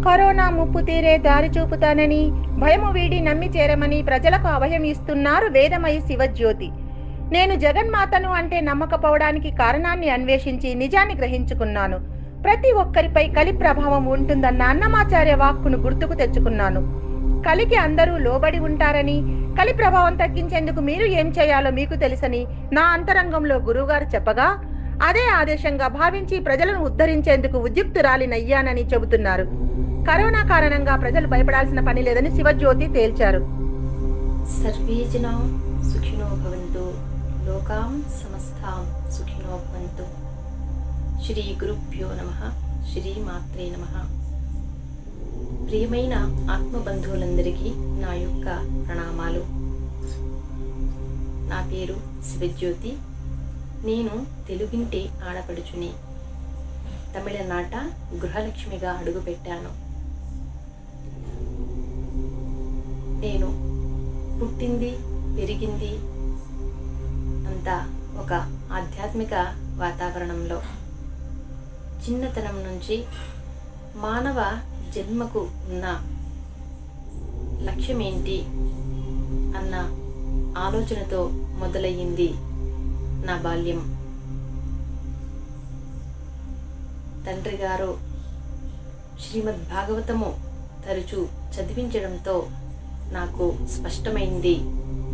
Corona ముప్పు తీరే దారి చూపుతానని, భయము వీడి నమ్మి చేరమని ప్రజలకు అభయం ఇస్తున్నారు వేదమయి శివజ్యోతి. నేను జగన్మాతను అంటే నమ్మకపోవడానికి కారణాన్ని అన్వేషించి నిజాన్ని గ్రహించుకున్నాను. ప్రతి ఒక్కరిపై కలి ప్రభావం ఉంటుందన్న అన్నమాచార్య వాక్కును గుర్తుకు తెచ్చుకున్నాను. కలికి అందరూ లోబడి ఉంటారని, కలి ప్రభావం తగ్గించేందుకు మీరు ఏం చేయాలో మీకు తెలుసని నా అంతరంగంలో గురువుగారు చెప్పగా, అదే ఆదేశంగా భావించి ప్రజలను ఉద్ధరించేందుకు ఉద్యుక్తురాలినయ్యానని చెబుతున్నారు. కరోనా కారణంగా ప్రజలు భయపడాల్సిన పని లేదని శివజ్యోతి తేల్చారు. సర్వే జనా సుఖినో భవంతు, లోకాం సమస్తాం సుఖినో భవంతు. శ్రీ గురుభ్యో నమః, శ్రీ మాత్రే నమః. ప్రియమైన ఆత్మబంధువులందరికీ నా యొక్క ప్రణామాలు. నా పేరు శివజ్యోతి. నేను తెలుగింటి ఆడపడుచుని. తమిళనాట గృహలక్ష్మిగా అడుగుపెట్టాను. నేను పుట్టింది పెరిగింది అంతా ఒక ఆధ్యాత్మిక వాతావరణంలో. చిన్నతనం నుంచి మానవ జన్మకు ఉన్న లక్ష్యం ఏంటి అన్న ఆలోచనతో మొదలయ్యింది నా బాల్యం. తండ్రి గారు శ్రీమద్ భాగవతము తరచూ చదివించడంతో నాకు స్పష్టమైంది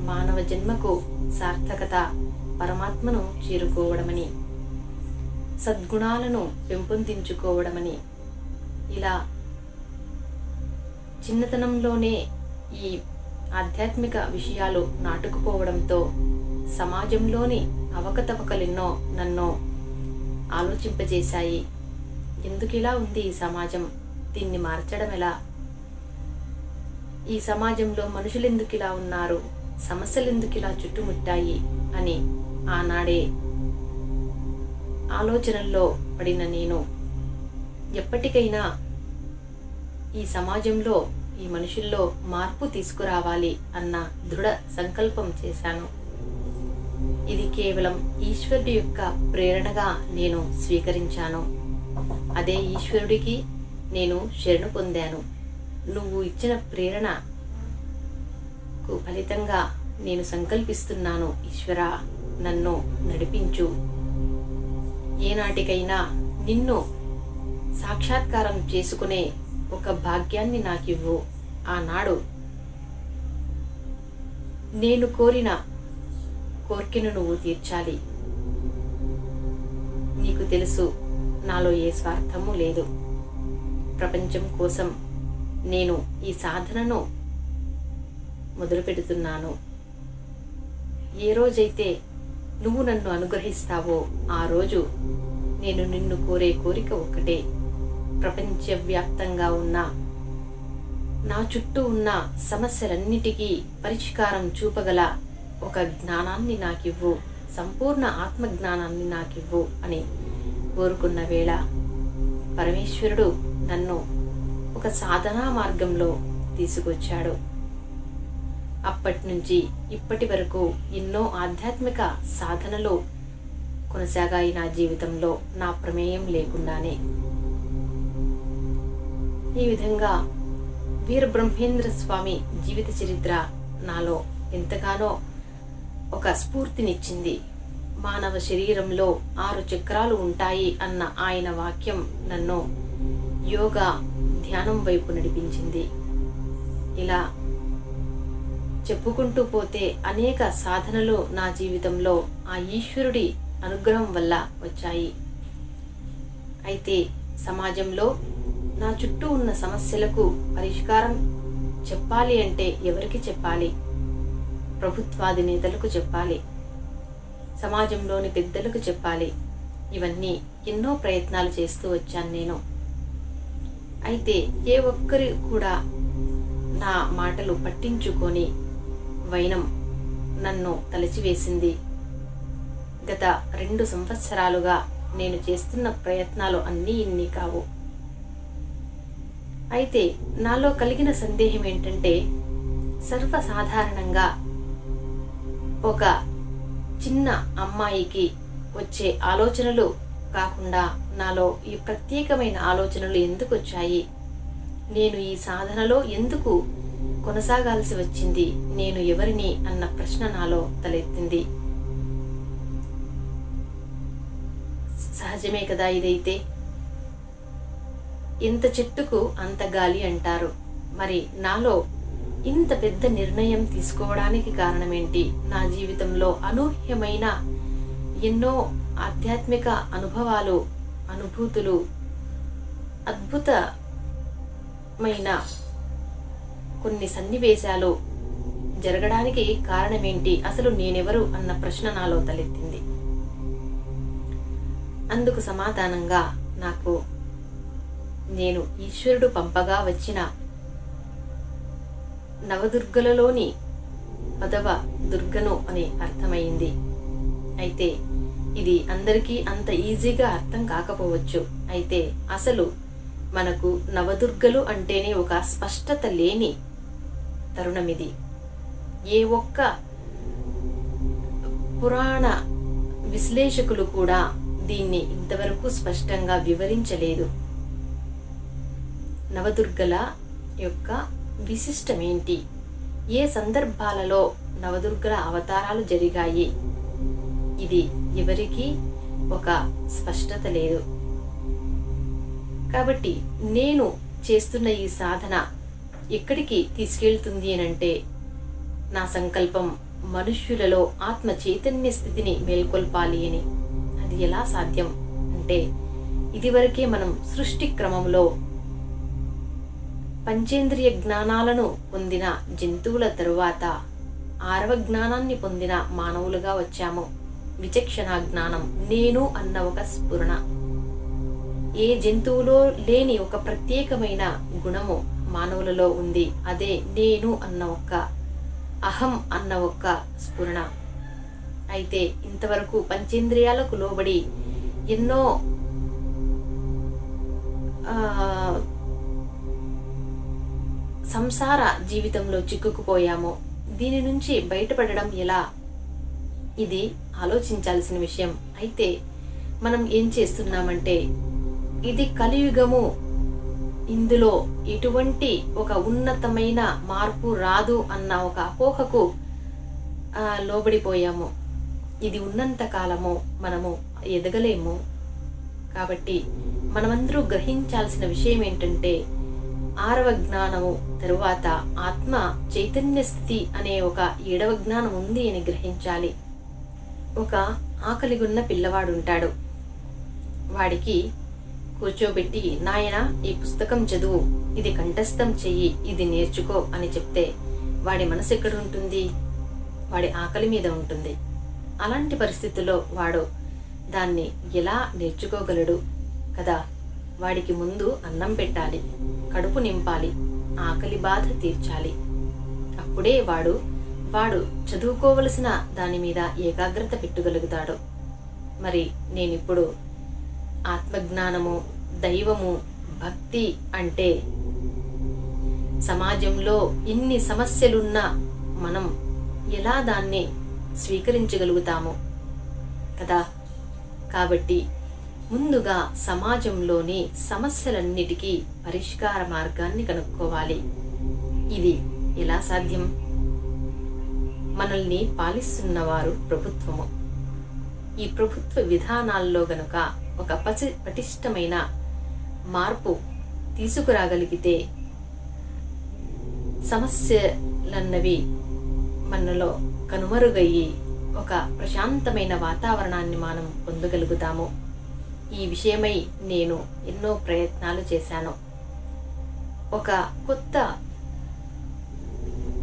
మానవ జన్మకు సార్థకత పరమాత్మను చేరుకోవడమని, సద్గుణాలను పెంపొందించుకోవడమని. ఇలా చిన్నతనంలోనే ఈ ఆధ్యాత్మిక విషయాలు నాటుకుపోవడంతో సమాజంలోని అవకతవకలెన్నో నన్ను ఆలోచింపజేశాయి. ఎందుకిలా ఉంది ఈ సమాజం? దీన్ని మార్చడం ఎలా? ఈ సమాజంలో మనుషులు ఎందుకు ఇలా ఉన్నారు? సమస్యలు ఎందుకు ఇలా చుట్టుముట్టాయి అని ఆనాడే ఆలోచనల్లో పడిన నేను ఎప్పటికైనా ఈ సమాజంలో ఈ మనుషుల్లో మార్పు తీసుకురావాలి అన్న దృఢ సంకల్పం చేశాను. ఇది కేవలం ఈశ్వరుడి యొక్క ప్రేరణగా నేను స్వీకరించాను. అదే ఈశ్వరుడికి నేను శరణు పొందాను. నువ్వు ఇచ్చిన ప్రేరణకు ఫలితంగా నేను సంకల్పిస్తున్నాను, ఈశ్వరా నన్ను నడిపించు. ఏనాటికైనా నిన్ను సాక్షాత్కారం చేసుకునే ఒక భాగ్యాన్ని నాకివ్వు. ఆనాడు నేను కోరిన కోర్కెను నువ్వు తీర్చాలి. నీకు తెలుసు నాలో ఏ స్వార్థము లేదు. ప్రపంచం కోసం నేను ఈ సాధనను మొదలు పెడుతున్నాను. ఏ రోజైతే నువ్వు నన్ను అనుగ్రహిస్తావో ఆ రోజు నేను నిన్ను కోరే కోరిక ఒక్కటే. ప్రపంచవ్యాప్తంగా ఉన్న నా చుట్టూ ఉన్న సమస్యలన్నిటికీ పరిష్కారం చూపగల ఒక జ్ఞానాన్ని నాకివ్వు, సంపూర్ణ ఆత్మజ్ఞానాన్ని నాకివ్వు అని కోరుకున్న వేళ పరమేశ్వరుడు నన్ను ఒక సాధనా మార్గంలో తీసుకొచ్చాడు. అప్పటి నుంచి ఇప్పటి వరకు ఎన్నో ఆధ్యాత్మిక సాధనలు కొనసాగాయి నా జీవితంలో, నా ప్రమేయం లేకుండానే. ఈ విధంగా వీరబ్రహ్మేంద్ర స్వామి జీవిత చరిత్ర నాలో ఎంతగానో ఒక స్ఫూర్తినిచ్చింది. మానవ శరీరంలో 6 చక్రాలు ఉంటాయి అన్న ఆయన వాక్యం నన్ను యోగా ధ్యానం వైపు నడిపించింది. ఇలా చెప్పుకుంటూ పోతే అనేక సాధనలు నా జీవితంలో ఆ ఈశ్వరుడి అనుగ్రహం వల్ల వచ్చాయి. అయితే సమాజంలో నా చుట్టూ ఉన్న సమస్యలకు పరిష్కారం చెప్పాలి అంటే ఎవరికి చెప్పాలి? ప్రభుత్వాధినేతలకు చెప్పాలి, సమాజంలోని పెద్దలకు చెప్పాలి. ఇవన్నీ ఎన్నో ప్రయత్నాలు చేస్తూ వచ్చాను నేను. అయితే ఏ ఒక్కరు కూడా నా మాటలు పట్టించుకొని వైనం నన్ను తలచివేసింది. గత 2 సంవత్సరాలుగా నేను చేస్తున్న ప్రయత్నాలు అన్నీ ఇన్ని కావు. అయితే నాలో కలిగిన సందేహం ఏంటంటే, సర్వసాధారణంగా ఒక చిన్న అమ్మాయికి వచ్చే ఆలోచనలు కాకుండా నాలో ఈ ప్రత్యేకమైన ఆలోచనలు ఎందుకు వచ్చాయి? నేను ఈ సాధనలో ఎందుకు కొనసాగాల్సి వచ్చింది, నేను ఎవరిని అన్న ప్రశ్న నాలో తలెత్తింది. సహజమే కదా ఇదైతే. ఎంత చెట్టుకు అంత గాలి అంటారు. మరి నాలో ఇంత పెద్ద నిర్ణయం తీసుకోవడానికి కారణమేంటి? నా జీవితంలో అనూహ్యమైన ఎన్నో ఆధ్యాత్మిక అనుభవాలు, అనుభూతులు, అద్భుతమైన కొన్ని సన్నివేశాలు జరగడానికి కారణమేంటి? అసలు నేనెవరు అన్న ప్రశ్న నాలో తలెత్తింది. అందుకు సమాధానంగా నాకు నేను ఈశ్వరుడు పంపగా వచ్చిన నవదుర్గలలోని 10వ దుర్గను అని అర్థమైంది. అయితే ఇది అందరికీ అంత ఈజీగా అర్థం కాకపోవచ్చు. అయితే అసలు మనకు నవదుర్గలు అంటేనే ఒక స్పష్టత లేని తరుణమిది. ఏ ఒక్క పురాణ విశ్లేషకులు కూడా దీన్ని ఇంతవరకు స్పష్టంగా వివరించలేదు. నవదుర్గల యొక్క విశిష్టమేంటి? ఏ సందర్భాలలో నవదుర్గల అవతారాలు జరిగాయి? ఇది ఎవరికీ ఒక స్పష్టత లేదు. కాబట్టి నేను చేస్తున్న ఈ సాధన ఎక్కడికి తీసుకెళ్తుంది అనంటే, నా సంకల్పం మనుష్యులలో ఆత్మ చైతన్య స్థితిని మేల్కొల్పాలి అని. అది ఎలా సాధ్యం అంటే, ఇదివరకే మనం సృష్టి క్రమంలో పంచేంద్రియ జ్ఞానాలను పొందిన జంతువుల తరువాత 6వ జ్ఞానాన్ని పొందిన మానవులుగా వచ్చాము. విచక్షణ జ్ఞానం, నేను అన్న ఒక స్ఫురణ. ఏ జంతువులో లేని ఒక ప్రత్యేకమైన గుణము మానవులలో ఉంది. అదే నేను అన్న ఒక అహం అన్న ఒక స్ఫురణ. అయితే ఇంతవరకు పంచేంద్రియాలకు లోబడి ఎన్నో సంసార జీవితంలో చిక్కుకుపోయాము. దీని నుంచి బయటపడడం ఎలా? ఇది ఆలోచించాల్సిన విషయం. అయితే మనం ఏం చేస్తున్నామంటే, ఇది కలియుగము, ఇందులో ఎటువంటి ఒక ఉన్నతమైన మార్పు రాదు అన్న ఒక అపోహకు లోబడిపోయాము. ఇది ఉన్నంత కాలము మనము ఎదగలేము. కాబట్టి మనమందరూ గ్రహించాల్సిన విషయం ఏంటంటే, 6వ జ్ఞానము తరువాత ఆత్మ చైతన్య స్థితి అనే ఒక 7వ జ్ఞానం ఉంది అని గ్రహించాలి. ఒక ఆకలిగొన్న పిల్లవాడు ఉంటాడు. వాడికి కూర్చోబెట్టి, నాయన ఈ పుస్తకం చదువు, ఇది కంఠస్థం చెయ్యి, ఇది నేర్చుకో అని చెప్తే వాడి మనసు ఎక్కడ ఉంటుంది? వాడి ఆకలి మీద ఉంటుంది. అలాంటి పరిస్థితుల్లో వాడు దాన్ని ఎలా నేర్చుకోగలడు కదా? వాడికి ముందు అన్నం పెట్టాలి, కడుపు నింపాలి, ఆకలి బాధ తీర్చాలి. అప్పుడే వాడు చదువుకోవలసిన దాని మీద ఏకాగ్రత పెట్టగలుగుతాడు. మరి నేనిప్పుడు ఆత్మజ్ఞానము, దైవము, భక్తి అంటే సమాజంలో ఇన్ని సమస్యలున్నా మనం ఎలా దాన్ని స్వీకరించగలుగుతాము కదా? కాబట్టి ముందుగా సమాజంలోని సమస్యలన్నిటికీ పరిష్కార మార్గాన్ని కనుక్కోవాలి. ఇది ఎలా సాధ్యం? మనల్ని పాలిస్తున్నవారు ప్రభుత్వము. ఈ ప్రభుత్వ విధానాల్లో గనుక ఒక పటిష్టమైన మార్పు తీసుకురాగలిగితే సమస్యలన్నవి మనలో కనుమరుగయ్యి ఒక ప్రశాంతమైన వాతావరణాన్ని మనం పొందగలుగుతాము. ఈ విషయమై నేను ఎన్నో ప్రయత్నాలు చేశాను. ఒక కొత్త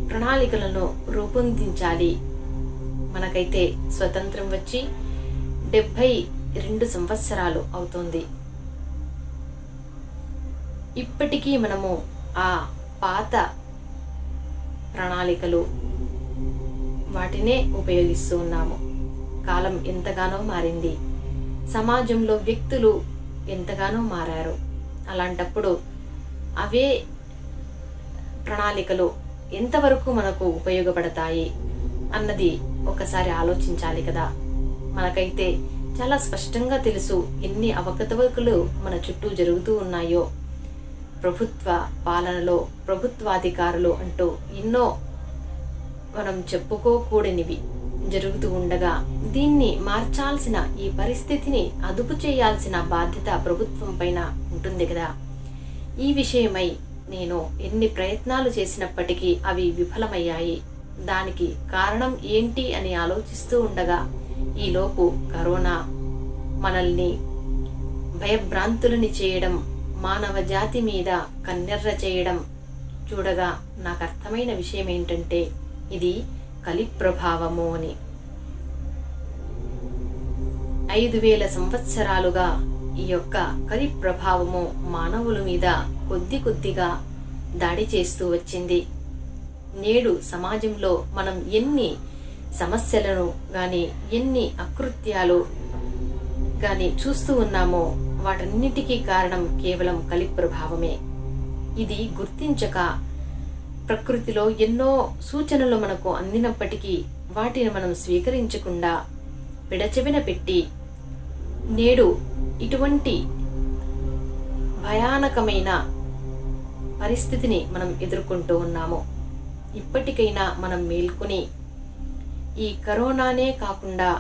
ప్రణాళికలను రూపొందించాలి. మనకైతే స్వతంత్రం వచ్చి 72 సంవత్సరాలు అవుతుంది. ఇప్పటికీ మనము ఆ పాత ప్రణాళికలు వాటినే ఉపయోగిస్తూ ఉన్నాము. కాలం ఎంతగానో మారింది. సమాజంలో వ్యక్తులు ఎంతగానో మారారు. అలాంటప్పుడు అవే ప్రణాళికలు ఎంతవరకు మనకు ఉపయోగపడతాయి అన్నది ఒకసారి ఆలోచించాలి కదా. మనకైతే చాలా స్పష్టంగా తెలుసు ఎన్ని అవకతవకలు మన చుట్టూ జరుగుతూ ఉన్నాయో. ప్రభుత్వ పాలనలో ప్రభుత్వాధికారులు అంటూ ఎన్నో మనం చెప్పుకోకూడనివి జరుగుతూ ఉండగా దీన్ని మార్చాల్సిన, ఈ పరిస్థితిని అదుపు చేయాల్సిన బాధ్యత ప్రభుత్వం పైన ఉంటుంది కదా. ఈ విషయమై నేను ఎన్ని ప్రయత్నాలు చేసినప్పటికీ అవి విఫలమయ్యాయి. దానికి కారణం ఏంటి అని ఆలోచిస్తూ ఉండగా ఈలోపు కరోనా మనల్ని భయభ్రాంతులని చేయడం, మానవ జాతి మీద కన్నెర్ర చేయడం చూడగా నాకు అర్థమైన విషయం ఏంటంటే ఇది కలి ప్రభావము అని. 5000 సంవత్సరాలుగా ఈ యొక్క కలి ప్రభావము మానవుల మీద కొద్ది కొద్దిగా దాడి చేస్తూ వచ్చింది. నేడు సమాజంలో మనం ఎన్ని సమస్యలను గాని, ఎన్ని అకృత్యాలు గాని చూస్తూ ఉన్నామో వాటన్నిటికీ కారణం కేవలం కలి ప్రభావమే. ఇది గుర్తించక ప్రకృతిలో ఎన్నో సూచనలు మనకు అందినప్పటికీ వాటిని మనం స్వీకరించకుండా పెడచెవిన పెట్టి నేడు ఇటువంటి భయానకమైన పరిస్థితిని మనం ఎదుర్కొంటూ ఉన్నాము. ఇప్పటికైనా మనం మేల్కొని ఈ కరోనానే కాకుండా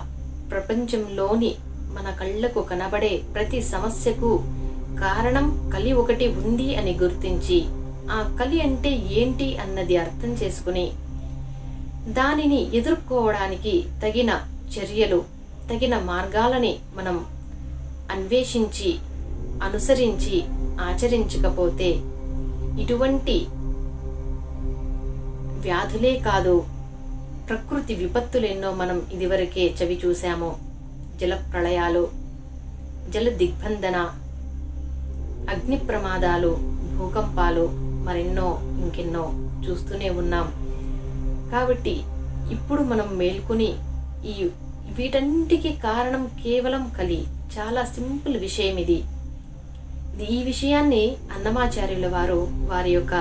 ప్రపంచంలోని మన కళ్ళకు కనబడే ప్రతి సమస్యకు కారణం కలి ఒకటి ఉంది అని గుర్తించి ఆ కలి అంటే ఏంటి అన్నది అర్థం చేసుకుని దానిని ఎదుర్కోవడానికి తగిన చర్యలు, తగిన మార్గాలని మనం అన్వేషించి అనుసరించి ఆచరించకపోతే ఇటువంటి వ్యాధులే కాదు, ప్రకృతి విపత్తులెన్నో మనం ఇదివరకే చవి చూశాము. జల ప్రళయాలు, జల దిగ్బంధన, అగ్ని ప్రమాదాలు, భూకంపాలు, మరెన్నో ఇంకెన్నో చూస్తూనే ఉన్నాం. కాబట్టి ఇప్పుడు మనం మేల్కొని వీటన్నిటికీ కారణం కేవలం కలి. చాలా సింపుల్ విషయం ఇది. ఈ విషయాన్ని అన్నమాచార్యుల వారు వారి యొక్క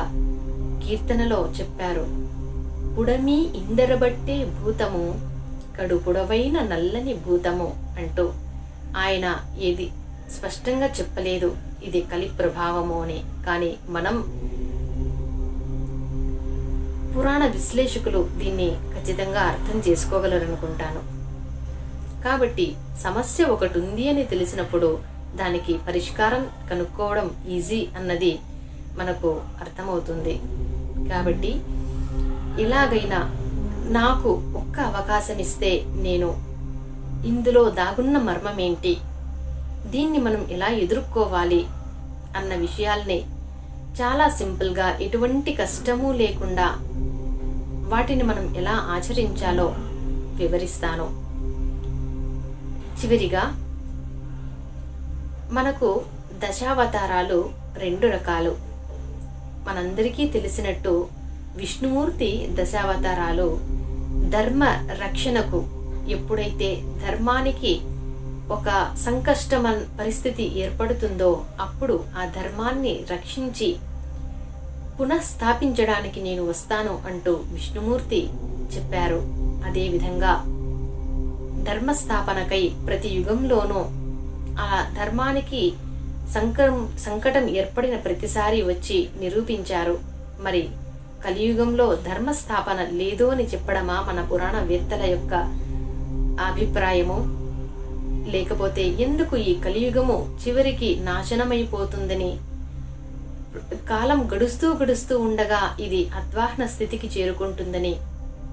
కీర్తనలో చెప్పారు. పుడమి ఇందరబట్టే భూతము, కడు పొడవైన నల్లని భూతము అంటూ. ఆయన ఏది స్పష్టంగా చెప్పలేదు ఇది కలి ప్రభావము అని. కానీ మనం పురాణ విశ్లేషకులు దీన్ని ఖచ్చితంగా అర్థం చేసుకోగలరనుకుంటాను. కాబట్టి సమస్య ఒకటి ఉంది అని తెలిసినప్పుడు దానికి పరిష్కారం కనుక్కోవడం ఈజీ అన్నది మనకు అర్థమవుతుంది. కాబట్టి ఎలాగైనా నాకు ఒక్క అవకాశం ఇస్తే నేను ఇందులో దాగున్న మర్మం ఏంటి, దీన్ని మనం ఎలా ఎదుర్కోవాలి అన్న విషయాల్ని చాలా సింపుల్గా, ఎటువంటి కష్టము లేకుండా వాటిని మనం ఎలా ఆచరించాలో వివరిస్తాను. చివరిగా మనకు దశావతారాలు 2 రకాలు. మనందరికీ తెలిసినట్టు విష్ణుమూర్తి దశావతారాలు ధర్మ రక్షణకు, ఎప్పుడైతే ధర్మానికి ఒక సంకష్టమ పరిస్థితి ఏర్పడుతుందో అప్పుడు ఆ ధర్మాన్ని రక్షించి పునఃస్థాపించడానికి నేను వస్తాను అంటూ విష్ణుమూర్తి చెప్పారు. అదేవిధంగా ధర్మస్థాపనకై ప్రతి యుగంలోనూ ఆ ధర్మానికి సంకటం ఏర్పడిన ప్రతిసారి వచ్చి నిరూపించారు. మరి కలియుగంలో ధర్మస్థాపన లేదు అని చెప్పడమా మన పురాణవేత్తల యొక్క అభిప్రాయము? లేకపోతే ఎందుకు ఈ కలియుగము చివరికి నాశనమైపోతుందని, కాలం గడుస్తూ ఉండగా ఇది అధ్వాహ్న స్థితికి చేరుకుంటుందని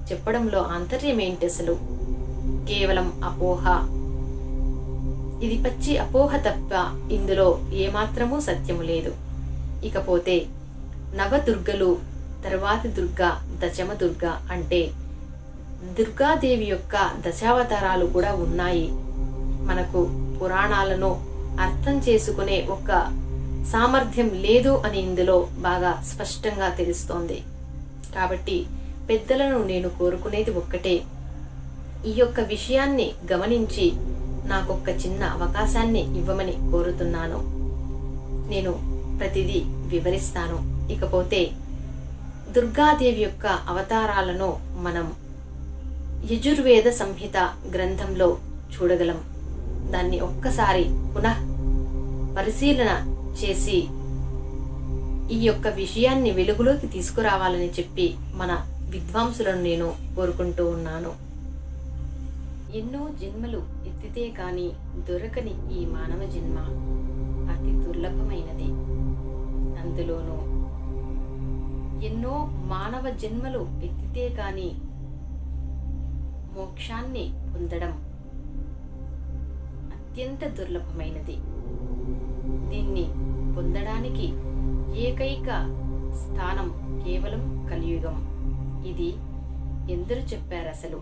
చెప్పడంలో ఆంతర్యం ఏంటి అసలు? కేవలం అపోహ. ఇది పచ్చి అపోహ తప్ప ఇందులో ఏమాత్రమూ సత్యము లేదు. ఇకపోతే నవదుర్గలు, తర్వాతి దుర్గ, దశమ దుర్గ అంటే దుర్గాదేవి యొక్క దశావతారాలు కూడా ఉన్నాయి. మనకు పురాణాలను అర్థం చేసుకునే ఒక సామర్థ్యం లేదు అని ఇందులో బాగా స్పష్టంగా తెలుస్తోంది. కాబట్టి పెద్దలను నేను కోరుకునేది ఒక్కటే, ఈ యొక్క విషయాన్ని గమనించి నాకొక్క చిన్న అవకాశాన్ని ఇవ్వమని కోరుతున్నాను. నేను ప్రతిదీ వివరిస్తాను. ఇకపోతే దుర్గాదేవి యొక్క అవతారాలను మనం యజుర్వేద సంహిత గ్రంథంలో చూడగలం. దాన్ని ఒక్కసారి పునః పరిశీలన చేసి ఈ యొక్క విషయాన్ని వెలుగులోకి తీసుకురావాలని చెప్పి మన విద్వాంసులను నేను కోరుకుంటూ ఉన్నాను. ఎన్నో జన్మలు ఎత్తితే కాని దొరకని ఈ మానవ జన్మ అతి దుర్లభమైనది. అందులోనూ ఎన్నో మానవ జన్మలు ఎత్తితే కాని మోక్షాన్ని పొందడం అత్యంత దుర్లభమైనది. దీన్ని పొందడానికి ఏకైక స్థానం కేవలం కలియుగం. ఇది ఎందరు చెప్పారు? అసలు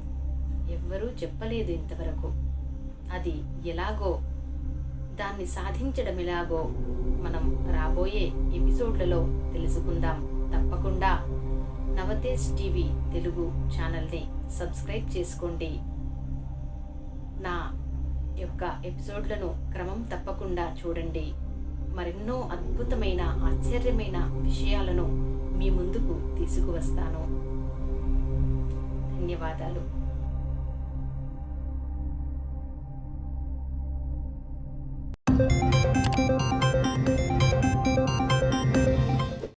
ఎవ్వరూ చెప్పలేదు ఇంతవరకు. అది ఎలాగో, దాన్ని సాధించడం ఎలాగో మనం రాబోయే ఎపిసోడ్లలో తెలుసుకుందాం. తప్పకుండా నవతేజ్ టీవీ తెలుగు ఛానల్ని సబ్స్క్రైబ్ చేసుకోండి. నా యొక్క ఎపిసోడ్లను క్రమం తప్పకుండా చూడండి. మరెన్నో అద్భుతమైన ఆశ్చర్యమైన విషయాలను మీ ముందుకు తీసుకువస్తాను. ధన్యవాదాలు.